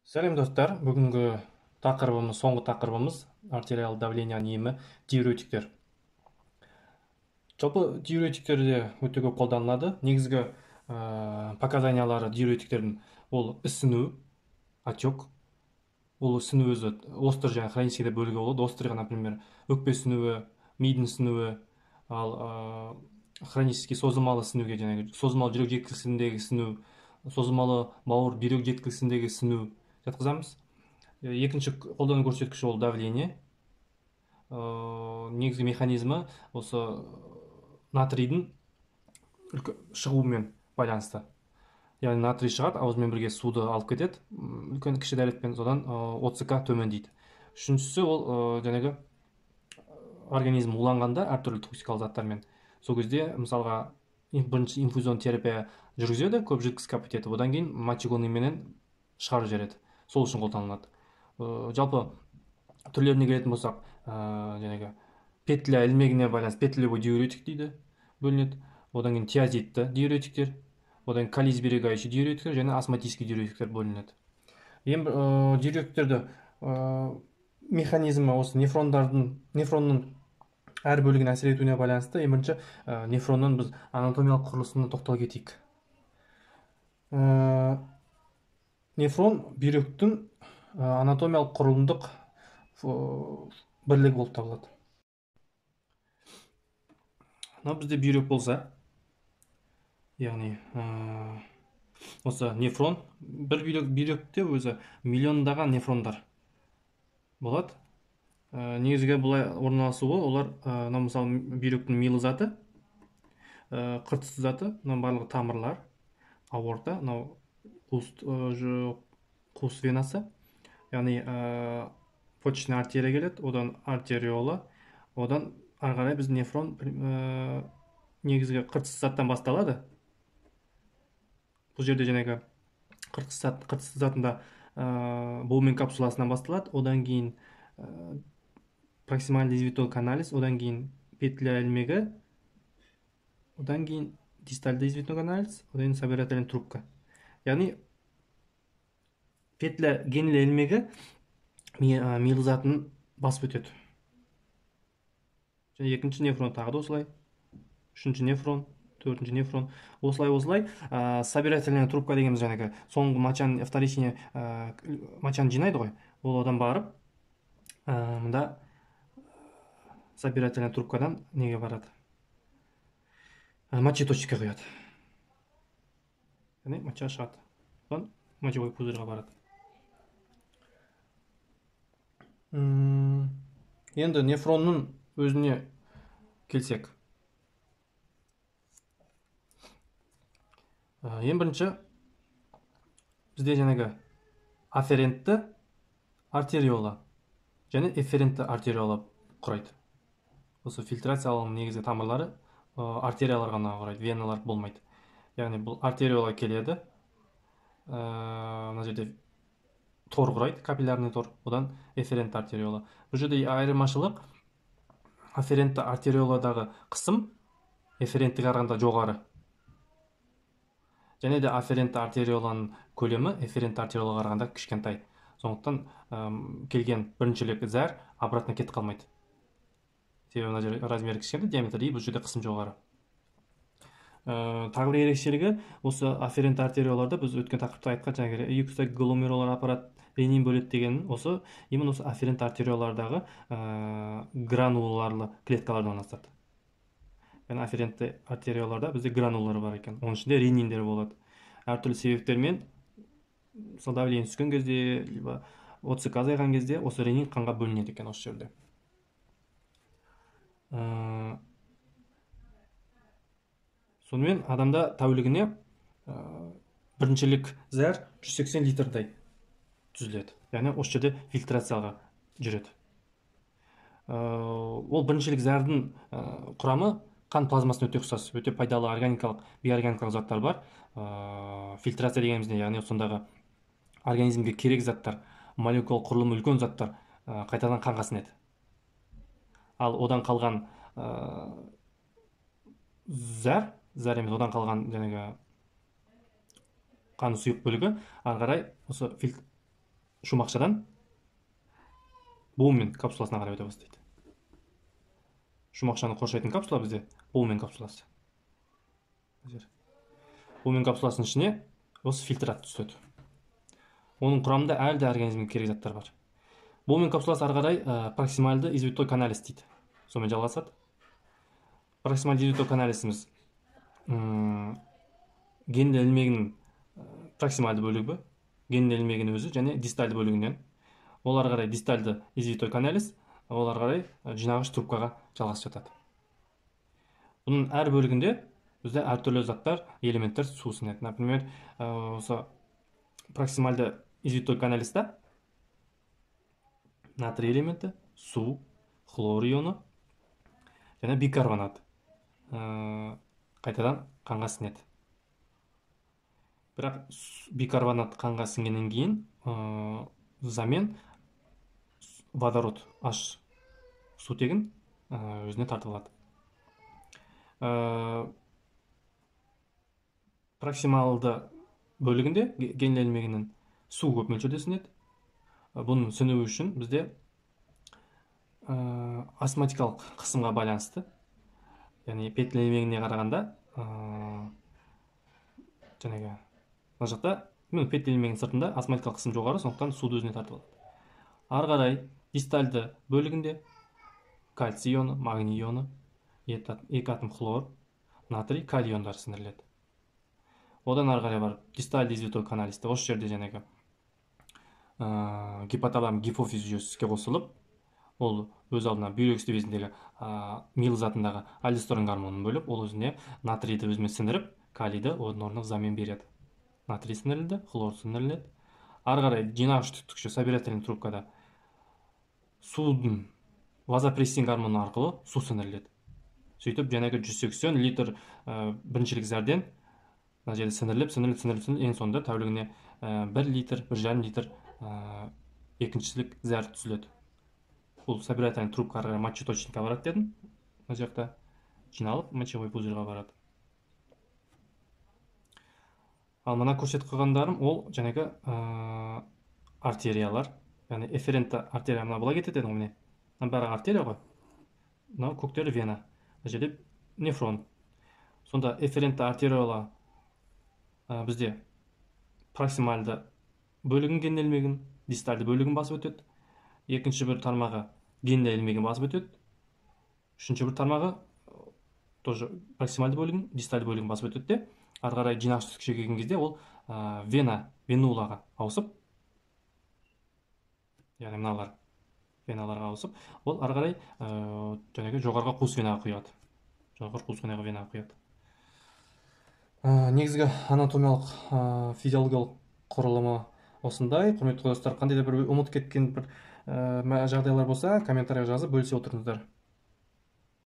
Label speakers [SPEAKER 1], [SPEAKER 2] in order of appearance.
[SPEAKER 1] Сәлем достар, бүгінгі соңғы тақырыбымыз артериалды давлениенің емі диуретиктер. Жалпы диуретиктерде өте көп қолданылады. Негізгі показаниялары диуретиктердің ол ісіну, отек. Ол ісіну өзі остр және хронический деп бөлуге болады. Острыйға, например, өкпе ісінуі, мидың ісінуі, ал хронический созылмалы ісінуге, созылмалы жүрек жеткіліксіндегі ісіну, созылмалы бауыр бүйрек жеткіліксіндегі ісіну жатқызамыз. Екінші қолдану көрсеткіші ол давление. Негізгі механизмі осы натрийдің шығуымен байланысты. Яғни натрий шығады, ауызымен бірге суды алып кетеді, үлкен кіші дәретпен, содан ОЦК төмендейді. Үшіншісі ол жаңағы организм уланғанда әртүрлі токсикалық заттармен. Сол кезде мысалға бірінші инфузион терапия жүргізеді, көп жидкость капать етіп, одан кейін мочегонныйменен шығарып жібереді. Сол үшін қолданылады. Жалпы түрлеріне келетін болсақ, жаңағы петля ілмегіне байланысты петлевой диуретик дейді, бөлінеді. Одан кейін тиазидті диуретиктер, одан кейін калий сберегающий диуретиктер және астматический диуретиктер бөлінеді. Диуретиктерді механизмі осы нефронның әр бөлігін әсер етуіне байланысты. Бірінші нефронның біз анатомиялық құрылысына тоқтала кетейік. Нефрон бүйректің анатомиялық құрылымдық бірлігі болып табылады. Бізде бүйрек болса, яғни осы нефрон, бір бүйректе өзі миллиондаған нефрондар болады. Негізгі бұлай орналасуы, олар мысалы бүйректің милы заты, қыртысты заты, барлығы тамырлар, аорта, қуыс венасы, яғни почечный артерия келеді, одан артериола, одан ары қарай біз нефрон негізгі қыртысты заттан басталады. Бұл жерде жаңағы қыртысты затында булмен капсуласынан басталады, одан кейін проксимальный извиток анализ, одан кейін петля ілмегі, одан кейін дистальды извиток анализ, одан кейін собирательная трубка. Яғни петля генлі ілмегі милы затын басып өтеді. Екінші нефрон тағы да осылай, үшінші нефрон, төртінші нефрон, осылай. Собирательная трубка дегеніміз жаңағы соңғы мочаны, вторичный мочаны жинайды ғой, ол одан барып, мұнда собирательная трубкадан неге барады? Мочеточкаға құяды. Яғни моча шығады. Одан мочевой пузырьға барады. Енді нефронның өзіне келсек. Ең бірінші бізде жаңағы афферентті артериола және эфферентті артериола құрайды. Осы фильтрациялың негізгі тамырлары артериялар ғана құрайды, веналар болмайды. Яғни бұл артериола келеді, мына жерде тор құрайды, капиллярный тор, одан эфферентті артериола. Бұл жерде айырмашылық, афферентті артериоладағы қысым эфферентті қарағанда жоғары. Және де афферентті артериоланың көлемі эфферентті артериолаға қарағанда кішкентай. Сондықтан келген біріншілік зәр обратно кетіп қалмайды. Себебі мына жерде размері кішкентай, диаметрі, бұл жерде қысым жоғары. Тағы бір ерекшелігі, осы афферентті артериоларда біз өткен тақырыпта айтқан жаңағы эпикустік гломерулар аппарат ренин бөледі дегенін, осы именно осы афферентті артериолардағы грануларлы клеткалардан орналасады. Яғни афферентті артериоларда бізде гранулалар бар екен, оның ішінде рениндер болады. Әртүрлі себептермен давление түскен кезде, либо ОЦК азайған кезде осы ренин қанға бөлінеді екен осы жерде. Сонымен адамда тәулігіне біріншілік зәр 180 литрдай түзіледі. Яғни осы жерде фильтрацияға жүреді. Ол біріншілік зәрдің құрамы қан плазмасына өте ұқсас, өте пайдалы органикалық, биоорганикалық заттар бар. Фильтрация дегенімізде, яғни сондағы организмге керек заттар, молекулалық құрылымы үлкен заттар қайтадан қанға сіңеді. Ал одан қалған зәр емес, одан қалған жаңағы қан сұйық бөлігі ары қарай осы шумақшадан бумен капсуласына қарай өте бастайды. Шумақшаны қоршайтын капсула бізде бумен капсуласы. Бумен капсуласының ішіне осы фильтрат түседі. Оның құрамында әлі де организмге керек заттар бар. Бумен капсуласы ары қарай проксимальды извитой каналис дейді. Сонымен жалғасады. Проксимальды извитой каналисіміз генді ілмегінің проксимальды бөлігі, генді ілмегінің өзі және дистальды бөлігінен. Ол ары қарай дистальды извитой каналис, ол ары қарай жинағыш трубкаға жалғасып жатады. Бұның әр бөлігінде бізде әртүрлі заттар, элементтер су сіңеді. Например, осы проксимальды извитой каналиста натрий элементі, су, хлор ионы және бикарбонат қайтадан қанға сіңеді. Бірақ бикарбонат қанға сіңгеннен кейін замен водород H сутегін өзіне тартып алады. Проксималды бөлігінде генді ілмегінің су көп мөлшерде сіңеді. Бұның сіңуі үшін бізде осмотикалық қысымға байланысты, яғни петель ілмегіне қарағанда жаңағы мына жақта петель ілмегінің сыртында осмотикалық қысым жоғары, сондықтан суды өзіне тартып алады. Ары қарай дистальды бөлігінде кальций ионы, магний ионы, екі атом хлор, натрий, калий иондары сіңіріледі. Одан ары қарай барып дистальды извитой каналисте осы жерде жаңағы гипоталам гипофиз жүйесі іске қосылып, ол өз алдына бүйрек үсті безіндегі мил затындағы альдостерон гормонын бөліп, ол өзіне натрийді өзіме сіңіріп, калийді оның орнына замен береді. Натрий сіңірілді, хлор сіңіріледі. Ары қарай жинағыш түтікші собирательный трубкада судың вазопрессин гормоны арқылы су сіңіріледі. Сөйтіп, жаңағы 180 литр біріншілік зәрден мына жерде сіңіріліп, ең соңында тәулігіне 1 литр, 1,5 литр екіншілік зәр түзіледі. Бұл собирательный трубка ары қарай мочеточникке барады дедім. Мына жақта жиналып, мочевой пузырьға барады. Ал мына көрсетіп қойғандарым ол жаңағы артериялар, яғни эферентті артерия мына былай кетеді ғой, міне. Мына бәрі артерия ғой. Мына көктері вена. Мына жерде нефрон. Сонда эферентті артериола бізде проксимальды бөлігін генді ілмегін, дистальды бөлігін басып өтеді. Екінші бір тармағы генді ілмегін басып өтеді. Үшінші бір тармағы тоже проксимальды бөлігін, дистальды бөлігін басып өтеді де, ары қарай жинағыш түтікшеге келген кезде ол венулаға ауысып, яғни мыналар веналарға ауысып, ол ары қарай жаңағы жоғарғы қуыс венаға құяды. Жоғарғы қуыс венаға құяды. Негізгі анатомиялық физиологиялық құрылымы осындай. Құрметті достар, қандай да бір ұмытып кеткен бір жағдайлар болса, комментарийға жазып бөлісе отырыңыздар.